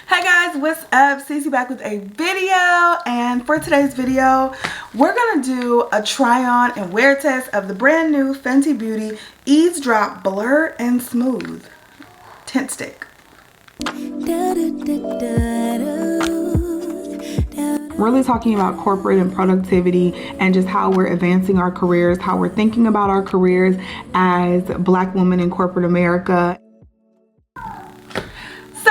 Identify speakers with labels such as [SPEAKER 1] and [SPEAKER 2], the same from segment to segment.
[SPEAKER 1] Hey guys, what's up? Cece back with a video, and for today's video we're gonna do a try on and wear test of the brand new Fenty Beauty Eaze Drop Blur and Smooth Tint Stick. Really talking about corporate and productivity and just how we're advancing our careers, how we're thinking about our careers as Black women in corporate America.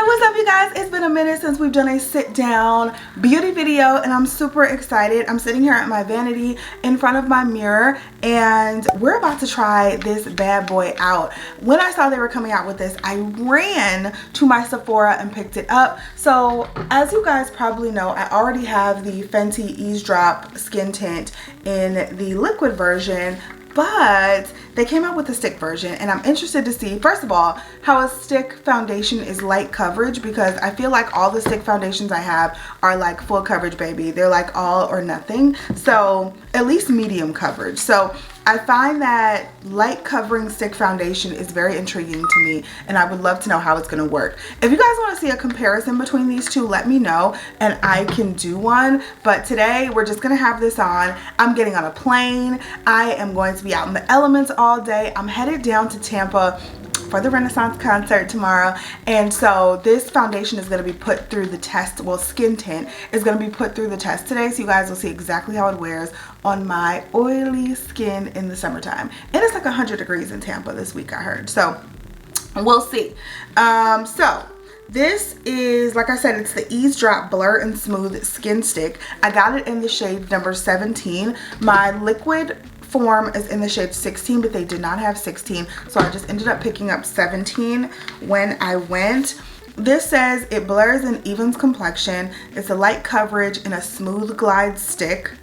[SPEAKER 1] What's up, you guys? It's been a minute since we've done a sit down beauty video and I'm super excited. I'm sitting here at my vanity in front of my mirror and we're about to try this bad boy out. When I saw they were coming out with this, I ran to my Sephora and picked it up. So as you guys probably know, I already have the Fenty Eaze Drop Skin Tint in the liquid version, but they came out with a stick version and I'm interested to see, first of all, how a stick foundation is light coverage, because I feel like all the stick foundations I have are like full coverage, baby. They're like all or nothing. So at least medium coverage. So I find that light covering stick foundation is very intriguing to me and I would love to know how it's gonna work. If you guys want to see a comparison between these two, let me know and I can do one. But today we're just gonna have this on. I'm getting on a plane. I am going to be out in the elements all day. I'm headed down to Tampa for the Renaissance concert tomorrow, and so this foundation is going to be put through the test. Well, skin tint is going to be put through the test today, so you guys will see exactly how it wears on my oily skin in the summertime. And it's like 100 degrees in Tampa this week, I heard, so we'll see. So this is, like I said, it's the Eaze Drop Blur and Smooth Skin Stick. I got it in the shade number 17. My liquid form is in the shade 16, but they did not have 16, so I just ended up picking up 17 when I went. This says it blurs and evens complexion. It's a light coverage and a smooth glide stick,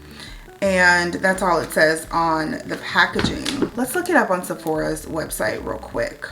[SPEAKER 1] and that's all it says on the packaging. Let's look it up on Sephora's website real quick.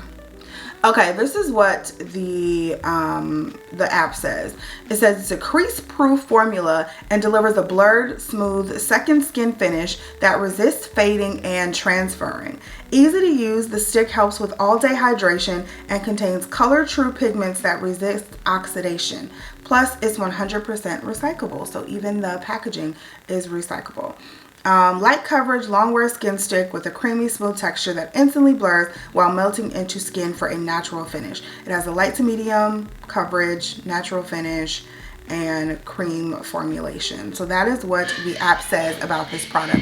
[SPEAKER 1] Okay, this is what the app says. It says it's a crease-proof formula and delivers a blurred, smooth, second skin finish that resists fading and transferring. Easy to use, the stick helps with all-day hydration and contains color-true pigments that resist oxidation. Plus, it's 100% recyclable, so even the packaging is recyclable. Light coverage, long wear skin stick with a creamy smooth texture that instantly blurs while melting into skin for a natural finish. It has a light to medium coverage, natural finish, and cream formulation. So that is what the app says about this product.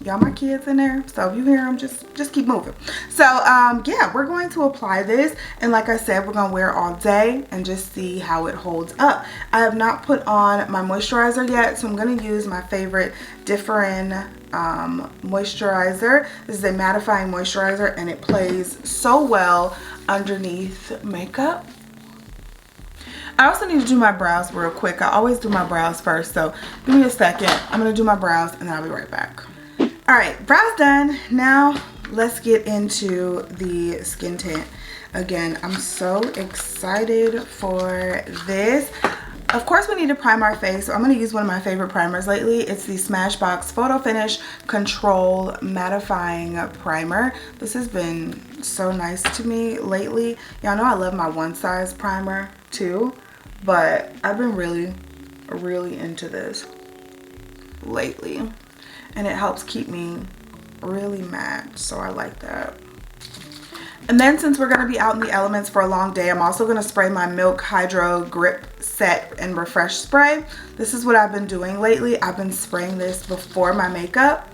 [SPEAKER 1] Y'all, my kids in there, so if you hear them, just keep moving. So yeah, we're going to apply this, and like I said, we're gonna wear it all day and just see how it holds up. I have not put on my moisturizer yet, so I'm gonna use my favorite Differin moisturizer. This is a mattifying moisturizer and it plays so well underneath makeup. I also need to do my brows real quick. I always do my brows first, so give me a second. I'm gonna do my brows and then I'll be right back. All right, brows done. Now let's get into the skin tint. Again, I'm so excited for this. Of course, we need to prime our face, so I'm going to use one of my favorite primers lately. It's the Smashbox Photo Finish Control Mattifying Primer. This has been so nice to me lately. Y'all know I love my one size primer too, but I've been really into this lately. And it helps keep me really matte, so I like that. And then since we're going to be out in the elements for a long day, I'm also going to spray my Milk Hydro Grip Set and Refresh Spray. This is what I've been doing lately. I've been spraying this before my makeup,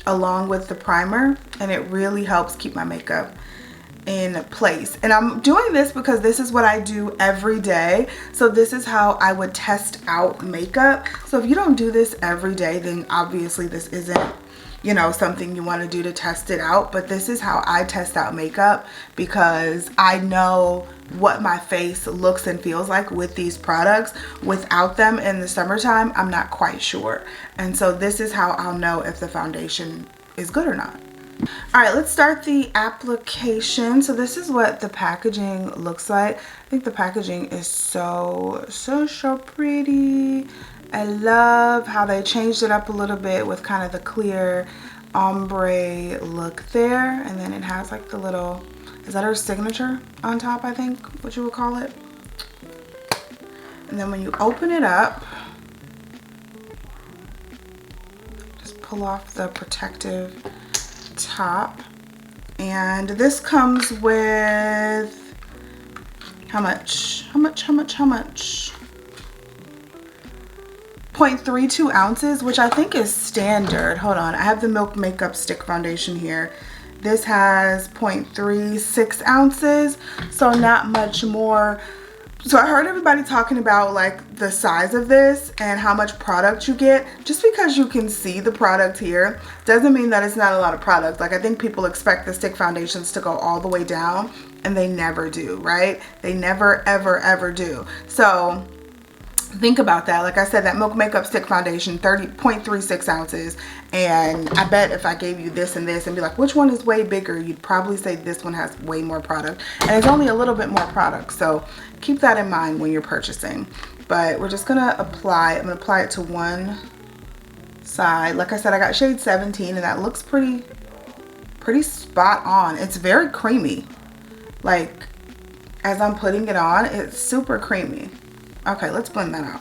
[SPEAKER 1] along with the primer, and it really helps keep my makeup in place. And I'm doing this because this is what I do every day, so this is how I would test out makeup. So if you don't do this every day, then obviously this isn't, you know, something you want to do to test it out. But this is how I test out makeup, because I know what my face looks and feels like with these products. Without them in the summertime, I'm not quite sure, and so this is how I'll know if the foundation is good or not. All right, let's start the application. So this is what the packaging looks like. I think the packaging is so pretty. I love how they changed it up a little bit with kind of the clear ombre look there, and then it has like the little Is that her signature on top, I think, what you would call it? And then when you open it up, just pull off the protective top. And this comes with how much? 0.32 ounces, which I think is standard. Hold on, I have the Milk Makeup Stick Foundation here. This has 0.36 ounces, so not much more. So I heard everybody talking about like the size of this and how much product you get. Just because you can see the product here doesn't mean that it's not a lot of product. Like, I think people expect the stick foundations to go all the way down, and they never do, right? They never, ever, ever do. So think about that. Like I said, that Milk Makeup Stick Foundation, 0.36 ounces. And I bet if I gave you this and this and be like, which one is way bigger? You'd probably say this one has way more product. And it's only a little bit more product. So keep that in mind when you're purchasing. But we're just going to apply. I'm going to apply it to one side. Like I said, I got shade 17 and that looks pretty spot on. It's very creamy. Like, as I'm putting it on, it's super creamy. Okay, let's blend that out.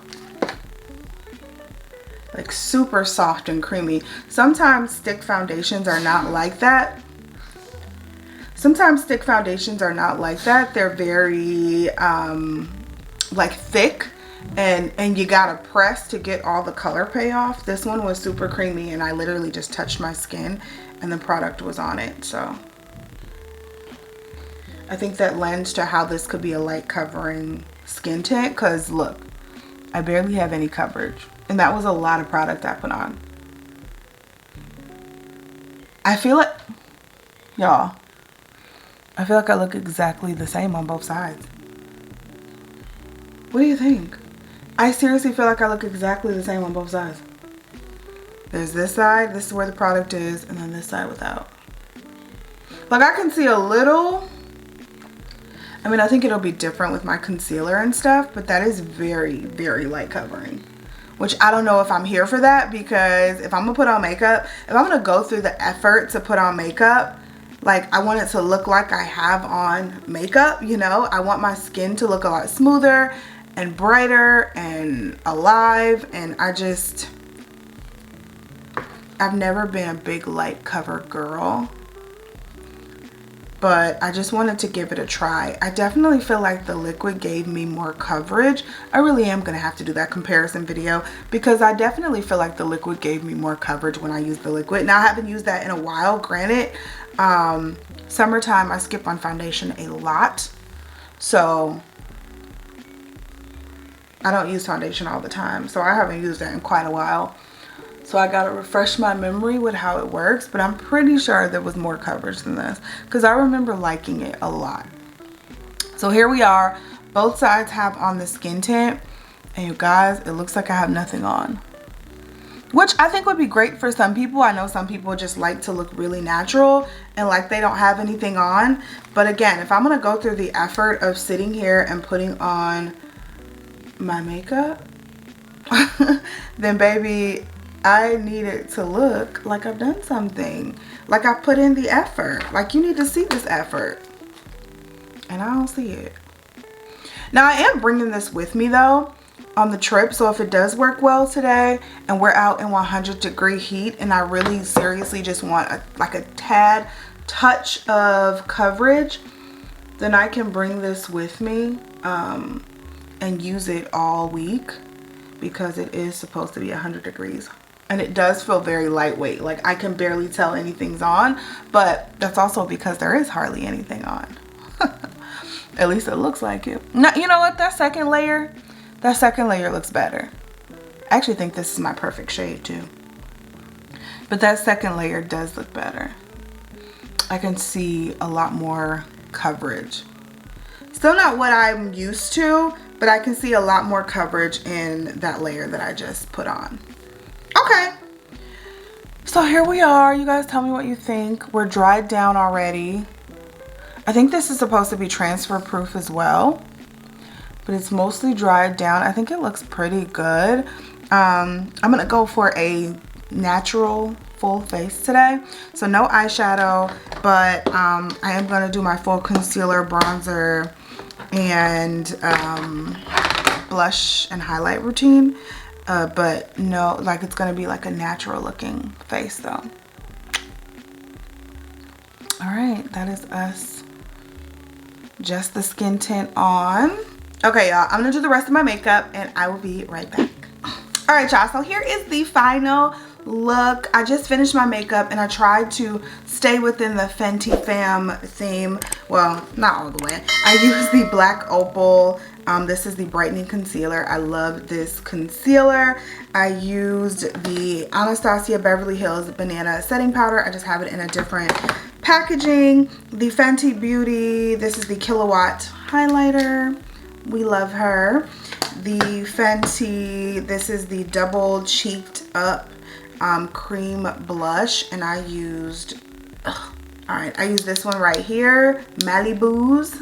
[SPEAKER 1] Like, super soft and creamy. Sometimes stick foundations are not like that. Sometimes stick foundations are not like that. They're very like thick, and you gotta press to get all the color payoff. This one was super creamy, and I literally just touched my skin and the product was on it. So I think that lends to how this could be a light covering skin tint, because look, I barely have any coverage, and that was a lot of product I put on. I feel like, y'all, I feel like I look exactly the same on both sides. What do you think? I seriously feel like I look exactly the same on both sides. There's this side, this is where the product is, and then this side without. Like, I can see a little. I mean, I think it'll be different with my concealer and stuff, but that is very, very light covering. Which I don't know if I'm here for that, because if I'm gonna put on makeup, if I'm gonna go through the effort to put on makeup, like, I want it to look like I have on makeup, you know? I want my skin to look a lot smoother and brighter and alive, and I've never been a big light cover girl. But I just wanted to give it a try. I definitely feel like the liquid gave me more coverage. I really am going to have to do that comparison video, because I definitely feel like the liquid gave me more coverage when I used the liquid. Now, I haven't used that in a while, granted. Summertime, I skip on foundation a lot. So I don't use foundation all the time. So I haven't used that in quite a while. So I gotta refresh my memory with how it works, but I'm pretty sure there was more coverage than this, because I remember liking it a lot. So here we are. Both sides have on the skin tint, and you guys, it looks like I have nothing on, which I think would be great for some people. I know some people just like to look really natural and like they don't have anything on. But again, if I'm gonna go through the effort of sitting here and putting on my makeup, then baby, I need it to look like I've done something. Like I put in the effort. Like, you need to see this effort. And I don't see it. Now, I am bringing this with me though on the trip. So if it does work well today and we're out in 100-degree heat and I really seriously just want like a tad touch of coverage, then I can bring this with me and use it all week, because it is supposed to be 100 degrees. And it does feel very lightweight. Like, I can barely tell anything's on, but that's also because there is hardly anything on. At least it looks like it. Now, you know what? That second layer looks better. I actually think this is my perfect shade too. But that second layer does look better. I can see a lot more coverage. Still not what I'm used to, but I can see a lot more coverage in that layer that I just put on. Okay, so here we are. You guys tell me what you think. We're dried down already. I think this is supposed to be transfer proof as well, but it's mostly dried down. I think it looks pretty good. I'm gonna go for a natural full face today. So no eyeshadow, but I am going to do my full concealer, bronzer, and blush and highlight routine. But no, like it's going to be like a natural looking face though. All right, that is us. Just the skin tint on. Okay, y'all, I'm gonna do the rest of my makeup and I will be right back. All right, y'all, so here is the final look. I just finished my makeup and I tried to stay within the Fenty Fam theme. Well, not all the way. I used the Black Opal. This is the brightening concealer. I love this concealer. I used the Anastasia Beverly Hills Banana Setting Powder. I just have it in a different packaging. The Fenty Beauty. This is the Kilowatt highlighter. We love her. The Fenty. This is the double cheeked up cream blush, and I used I used this one right here, Malibu's.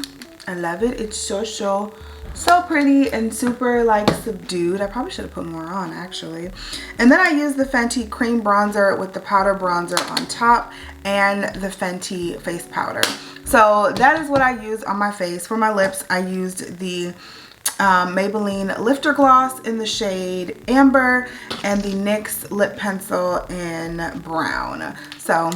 [SPEAKER 1] I love it. It's so pretty and super like subdued. I probably should have put more on actually. And then I used the Fenty cream bronzer with the powder bronzer on top and the Fenty face powder. So that is what I used on my face. For my lips, I used the Maybelline Lifter Gloss in the shade Amber and the NYX lip pencil in brown. So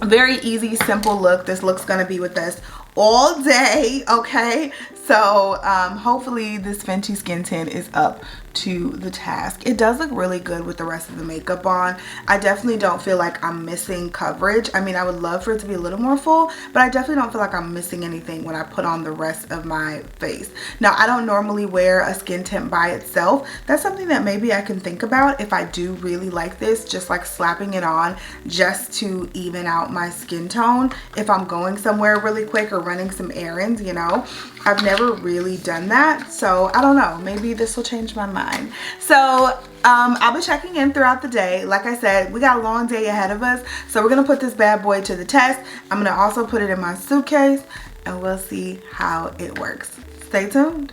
[SPEAKER 1] very easy, simple look. This look's gonna be with us all day, okay? So hopefully this Fenty skin tint is up to the task. It does look really good with the rest of the makeup on. I definitely don't feel like I'm missing coverage. I mean, I would love for it to be a little more full, but I definitely don't feel like I'm missing anything when I put on the rest of my face. Now, I don't normally wear a skin tint by itself. That's something that maybe I can think about if I do really like this, just like slapping it on just to even out my skin tone if I'm going somewhere really quick or running some errands, you know. I've never really done that, so I don't know, maybe this will change my mind. So I'll be checking in throughout the day. Like I said, we got a long day ahead of us, so we're gonna put this bad boy to the test. I'm gonna also put it in my suitcase and we'll see how it works. Stay tuned.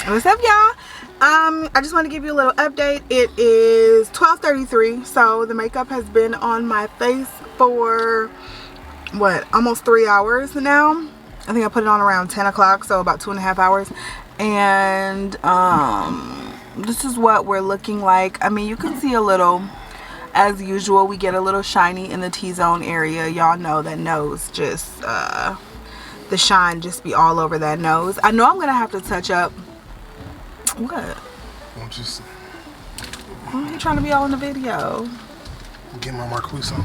[SPEAKER 1] What's up, y'all? I just want to give you a little update. It is 12:33, so the makeup has been on my face for what, almost 3 hours now. I think I put it on around 10 o'clock, so about 2.5 hours. And this is what we're looking like. I mean, you can see a little, as usual, we get a little shiny in the T-zone area. Y'all know that nose just, the shine just be all over that nose. I know I'm going to have to touch up. What?
[SPEAKER 2] I'm just...
[SPEAKER 1] Why are you trying to be all in the video?
[SPEAKER 2] Get my Marquise on.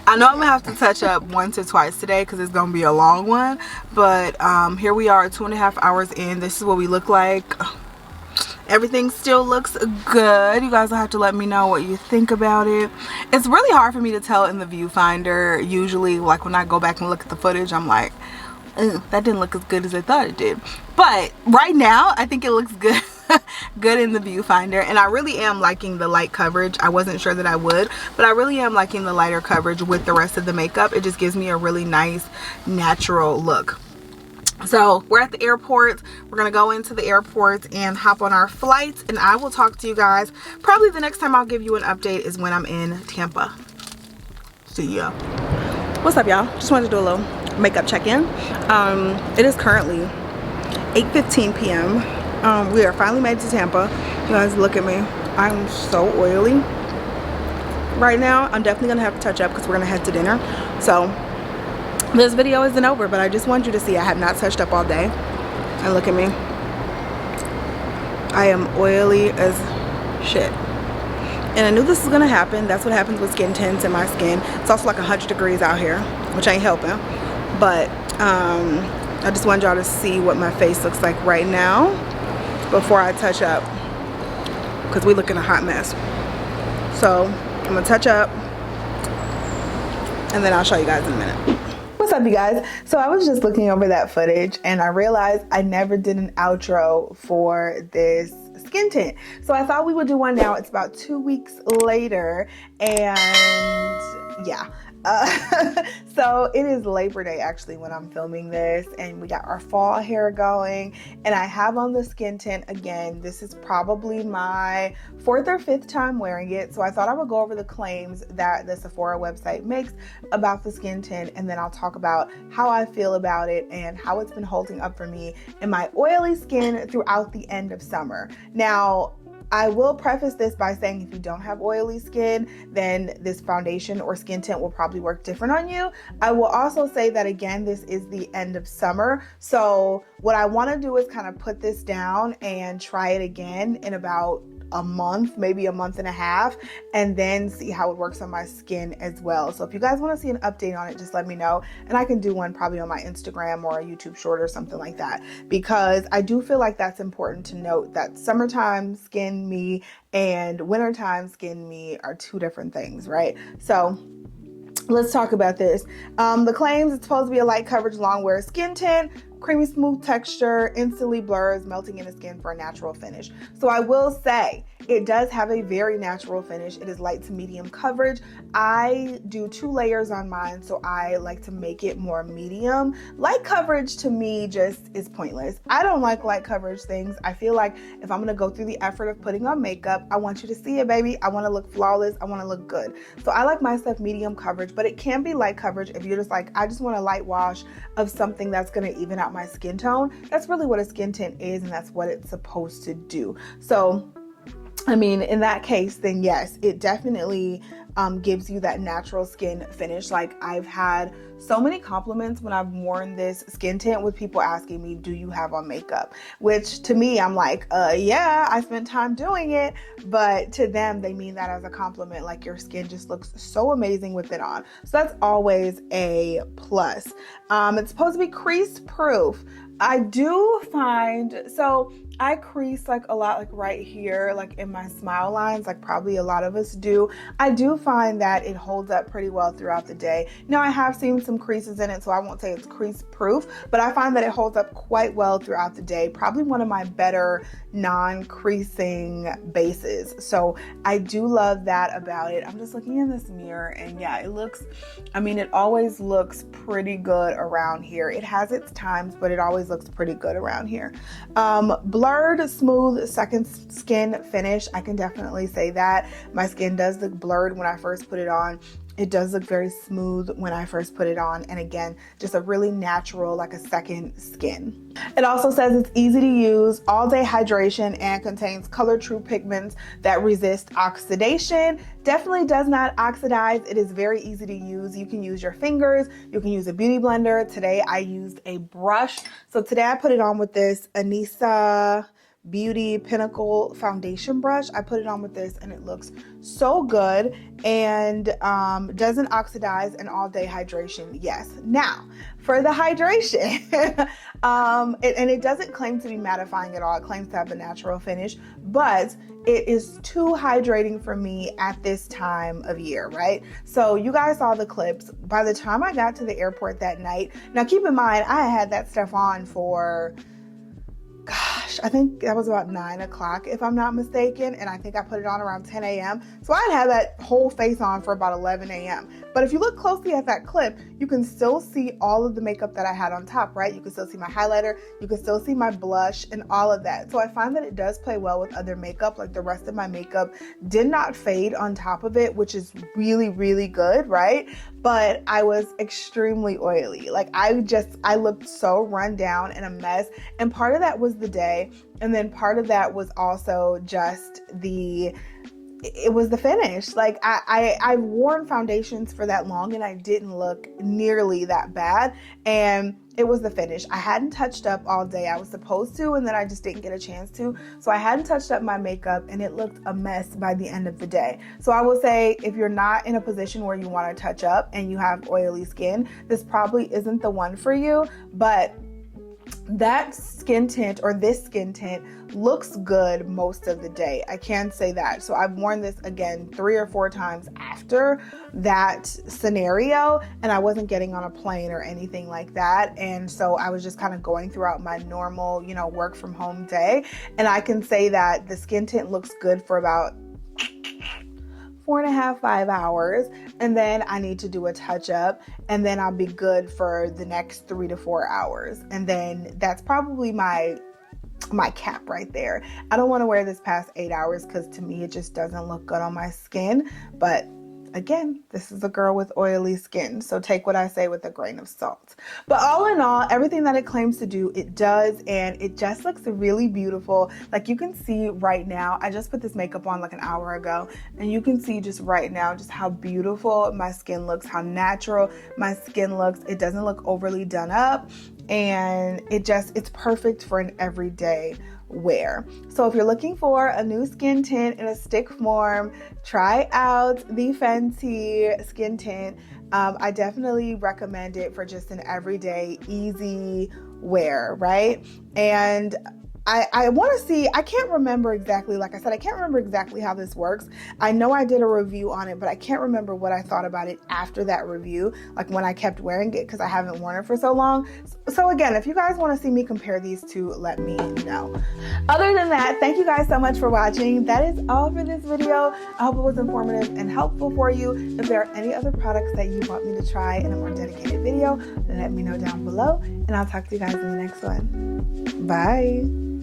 [SPEAKER 1] I know I'm gonna have to touch up once or twice today because it's gonna be a long one, but here we are 2.5 hours in. This is what we look like. Everything still looks good. You guys will have to let me know what you think about it. It's really hard for me to tell in the viewfinder. Usually, like when I go back and look at the footage, I'm like, that didn't look as good as I thought it did. But right now, I think it looks good. Good in the viewfinder, and I really am liking the light coverage. I wasn't sure that I would, but I really am liking the lighter coverage with the rest of the makeup. It just gives me a really nice natural look. So we're at the airport. We're gonna go into the airport and hop on our flight, and I will talk to you guys. Probably the next time I'll give you an update is when I'm in Tampa. See ya. What's up, y'all? Just wanted to do a little makeup check-in. It is currently 8:15 p.m. We are finally made to Tampa. You guys, look at me. I'm so oily right now. I'm definitely gonna have to touch up because we're gonna head to dinner. So this video isn't over, but I just want you to see I have not touched up all day. And look at me. I am oily as shit. And I knew this was gonna happen. That's what happens with skin tints in my skin. It's also like 100 degrees out here, which ain't helping. But I just wanted y'all to see what my face looks like right now before I touch up, because we look in a hot mess. So I'm gonna touch up and then I'll show you guys in a minute. What's up, you guys? So I was just looking over that footage and I realized I never did an outro for this skin tint. So I thought we would do one now. It's about 2 weeks later, and yeah, So it is Labor Day actually when I'm filming this, and we got our fall hair going, and I have on the skin tint again. This is probably my 4th or 5th time wearing it, so I thought I would go over the claims that the Sephora website makes about the skin tint, and then I'll talk about how I feel about it and how it's been holding up for me in my oily skin throughout the end of summer. Now, I will preface this by saying if you don't have oily skin, then this foundation or skin tint will probably work different on you. I will also say that again, this is the end of summer. So what I want to do is kind of put this down and try it again in about a month, maybe a month and a half, and then see how it works on my skin as well. So if you guys want to see an update on it, just let me know, and I can do one probably on my Instagram or a YouTube short or something like that, because I do feel like that's important to note that summertime skin me and wintertime skin me are 2 different things, right? So let's talk about this. The claims, it's supposed to be a light coverage long wear skin tint, creamy smooth texture, instantly blurs, melting in the skin for a natural finish. So I will say it does have a very natural finish. It is light to medium coverage. I do 2 layers on mine, so I like to make it more medium. Light coverage to me just is pointless. I don't like light coverage things. I feel like if I'm gonna go through the effort of putting on makeup, I want you to see it, baby. I wanna look flawless. I wanna look good. So I like my stuff medium coverage, but it can be light coverage if you're just like, I just want a light wash of something that's gonna even out my skin tone. That's really what a skin tint is, and that's what it's supposed to do. So I mean, in that case, then yes, it definitely gives you that natural skin finish. Like, I've had so many compliments when I've worn this skin tint with people asking me, do you have on makeup? Which to me, I'm like, yeah, I spent time doing it. But to them, they mean that as a compliment, like your skin just looks so amazing with it on. So that's always a plus. It's supposed to be crease proof. I do find, so I crease like a lot, like right here, like in my smile lines, like probably a lot of us do. I do find that it holds up pretty well throughout the day. Now I have seen some creases in it, so I won't say it's crease proof, but I find that it holds up quite well throughout the day. Probably one of my better non-creasing bases. So I do love that about it. I'm just looking in this mirror, and yeah, it looks, I mean, it always looks pretty good around here. It has its times, but it always looks pretty good around here. Blurred, smooth second skin finish. I can definitely say that. My skin does look blurred when I first put it on. It does look very smooth when I first put it on. And again, just a really natural, like a second skin. It also says it's easy to use, all day hydration, and contains color true pigments that resist oxidation. Definitely does not oxidize. It is very easy to use. You can use your fingers. You can use a beauty blender. Today I used a brush. So today I put it on with this Anissa Beauty Pinnacle foundation brush. I put it on with this, and it looks so good, and doesn't oxidize, and all day hydration. Yes. Now for the hydration, and it doesn't claim to be mattifying at all. It claims to have a natural finish, but it is too hydrating for me at this time of year, right? So you guys saw the clips. By the time I got to the airport that night, now keep in mind, I had that stuff on for, gosh, I think that was about 9 o'clock, if I'm not mistaken. And I think I put it on around 10 a.m. So I'd had that whole face on for about 11 a.m. But if you look closely at that clip, you can still see all of the makeup that I had on top, right? You can still see my highlighter. You can still see my blush and all of that. So I find that it does play well with other makeup. Like, the rest of my makeup did not fade on top of it, which is really, really good, right? But I was extremely oily. Like, I looked so run down and a mess. And part of that was the day. And then part of that was also just it was the finish. Like, I've worn foundations for that long, and I didn't look nearly that bad. And it was the finish. I hadn't touched up all day. I was supposed to, and then I just didn't get a chance to. So I hadn't touched up my makeup, and it looked a mess by the end of the day. So I will say, if you're not in a position where you want to touch up and you have oily skin, this probably isn't the one for you. But that skin tint, or this skin tint, looks good most of the day. I can say that. So I've worn this again 3 or 4 times after that scenario, and I wasn't getting on a plane or anything like that. And so I was just kind of going throughout my normal, work from home day. And I can say that the skin tint looks good for about 4.5, 5 hours, and then I need to do a touch up, and then I'll be good for the next 3 to 4 hours. And then that's probably my cap right there. I don't want to wear this past 8 hours because to me it just doesn't look good on my skin. But again, this is a girl with oily skin, so take what I say with a grain of salt. But all in all, everything that it claims to do, it does, and it just looks really beautiful. Like you can see right now, I just put this makeup on like an hour ago, and you can see just right now just how beautiful my skin looks, how natural my skin looks. It doesn't look overly done up, and it's perfect for an everyday wear. So if you're looking for a new skin tint in a stick form, try out the Fenty skin tint. I definitely recommend it for just an everyday easy wear, right? And I want to see, I can't remember exactly, like I said, I can't remember exactly how this works. I know I did a review on it, but I can't remember what I thought about it after that review, like when I kept wearing it, because I haven't worn it for so long. So again, if you guys want to see me compare these two, let me know. Other than that, thank you guys so much for watching. That is all for this video. I hope it was informative and helpful for you. If there are any other products that you want me to try in a more dedicated video, then let me know down below, and I'll talk to you guys in the next one. Bye.